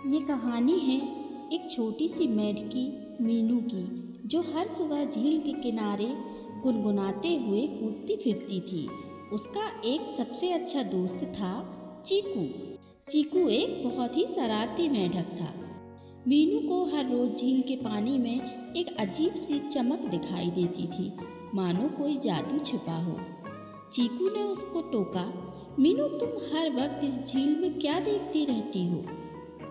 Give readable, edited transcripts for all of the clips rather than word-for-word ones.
ये कहानी है एक छोटी सी मेढकी मीनू की, जो हर सुबह झील के किनारे गुनगुनाते हुए कूदती फिरती थी। उसका एक सबसे अच्छा दोस्त था चीकू। चीकू एक बहुत ही शरारती मेढक था। मीनू को हर रोज झील के पानी में एक अजीब सी चमक दिखाई देती थी, मानो कोई जादू छिपा हो। चीकू ने उसको टोका, मीनू तुम हर वक्त इस झील में क्या देखती रहती हो?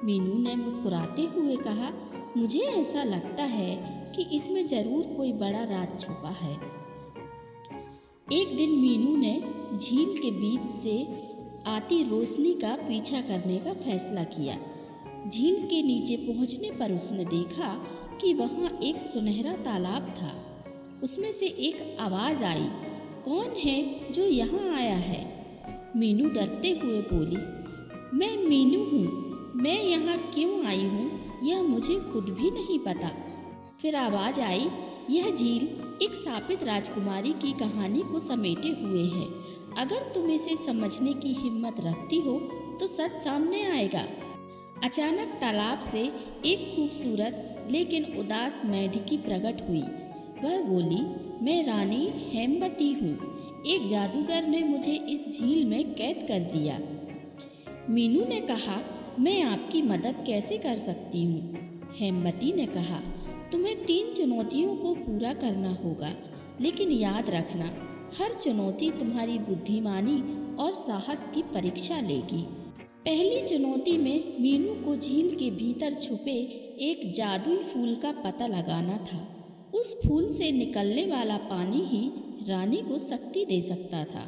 मीनू ने मुस्कुराते हुए कहा, मुझे ऐसा लगता है कि इसमें जरूर कोई बड़ा राज छुपा है। एक दिन मीनू ने झील के बीच से आती रोशनी का पीछा करने का फैसला किया। झील के नीचे पहुंचने पर उसने देखा कि वहां एक सुनहरा तालाब था। उसमें से एक आवाज आई, कौन है जो यहाँ आया है? मीनू डरते हुए बोली, मैं मीनू हूँ। मैं यहाँ क्यों आई हूँ यह मुझे खुद भी नहीं पता। फिर आवाज आई, यह झील एक शापित राजकुमारी की कहानी को समेटे हुए है। अगर तुम इसे समझने की हिम्मत रखती हो तो सच सामने आएगा। अचानक तालाब से एक खूबसूरत लेकिन उदास मेढकी प्रकट हुई। वह बोली, मैं रानी हेमवती हूँ। एक जादूगर ने मुझे इस झील में कैद कर दिया। मीनू ने कहा, मैं आपकी मदद कैसे कर सकती हूँ? हेमवती ने कहा, तुम्हें 3 चुनौतियों को पूरा करना होगा, लेकिन याद रखना, हर चुनौती तुम्हारी बुद्धिमानी और साहस की परीक्षा लेगी। पहली चुनौती में मीनू को झील के भीतर छुपे एक जादुई फूल का पता लगाना था। उस फूल से निकलने वाला पानी ही रानी को शक्ति दे सकता था।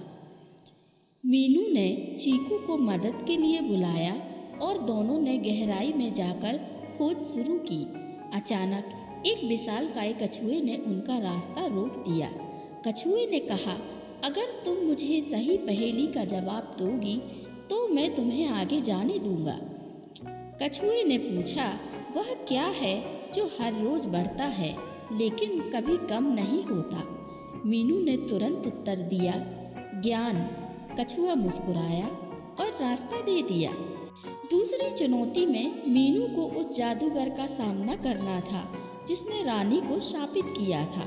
मीनू ने चीकू को मदद के लिए बुलाया और दोनों ने गहराई में जाकर खोज शुरू की। अचानक एक विशालकाय कछुए ने उनका रास्ता रोक दिया। कछुए ने कहा, अगर तुम मुझे सही पहेली का जवाब दोगी तो मैं तुम्हें आगे जाने दूंगा। कछुए ने पूछा, वह क्या है जो हर रोज बढ़ता है लेकिन कभी कम नहीं होता? मीनू ने तुरंत उत्तर दिया, ज्ञान। कछुआ मुस्कुराया और रास्ता दे दिया। दूसरी चुनौती में मीनू को उस जादूगर का सामना करना था जिसने रानी को शापित किया था।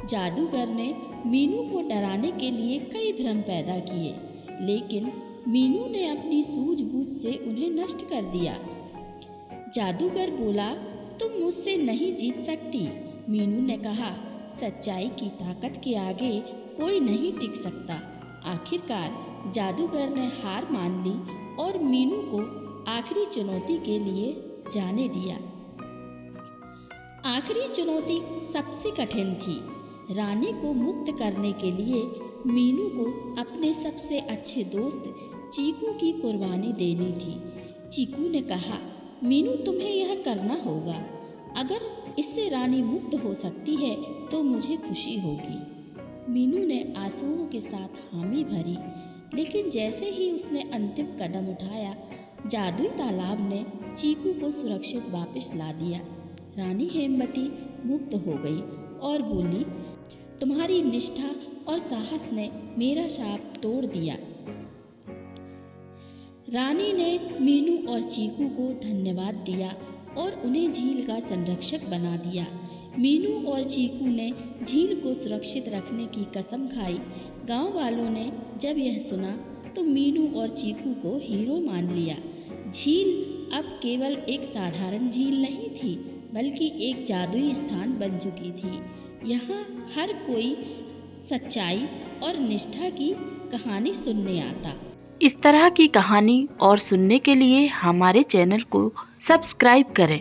जादूगर ने मीनू को डराने के लिए कई भ्रम पैदा किए, लेकिन मीनू ने अपनी सूझबूझ से उन्हें नष्ट कर दिया। जादूगर बोला, तुम मुझसे नहीं जीत सकती। मीनू ने कहा, सच्चाई की ताकत के आगे कोई नहीं टिक सकता। आखिरकार जादूगर ने हार मान ली और मीनू को आखिरी चुनौती के लिए जाने दिया। आखिरी चुनौती सबसे कठिन थी। रानी को मुक्त करने के लिए मीनू को अपने सबसे अच्छे दोस्त चीकू की कुर्बानी देनी थी। चीकू ने कहा, मीनू तुम्हें यह करना होगा। अगर इससे रानी मुक्त हो सकती है तो मुझे खुशी होगी। मीनू ने आंसुओं के साथ हामी भरी, लेकिन जैसे ही उसने अंतिम कदम उठाया, जादुई तालाब ने चीकू को सुरक्षित वापस ला दिया। रानी हेमवती मुक्त हो गई और बोली, तुम्हारी निष्ठा और साहस ने मेरा शाप तोड़ दिया। रानी ने मीनू और चीकू को धन्यवाद दिया और उन्हें झील का संरक्षक बना दिया। मीनू और चीकू ने झील को सुरक्षित रखने की कसम खाई। गांव वालों ने जब यह सुना तो मीनू और चीकू को हीरो मान लिया। झील अब केवल एक साधारण झील नहीं थी, बल्कि एक जादुई स्थान बन चुकी थी। यहाँ हर कोई सच्चाई और निष्ठा की कहानी सुनने आता। इस तरह की कहानी और सुनने के लिए हमारे चैनल को सब्सक्राइब करें।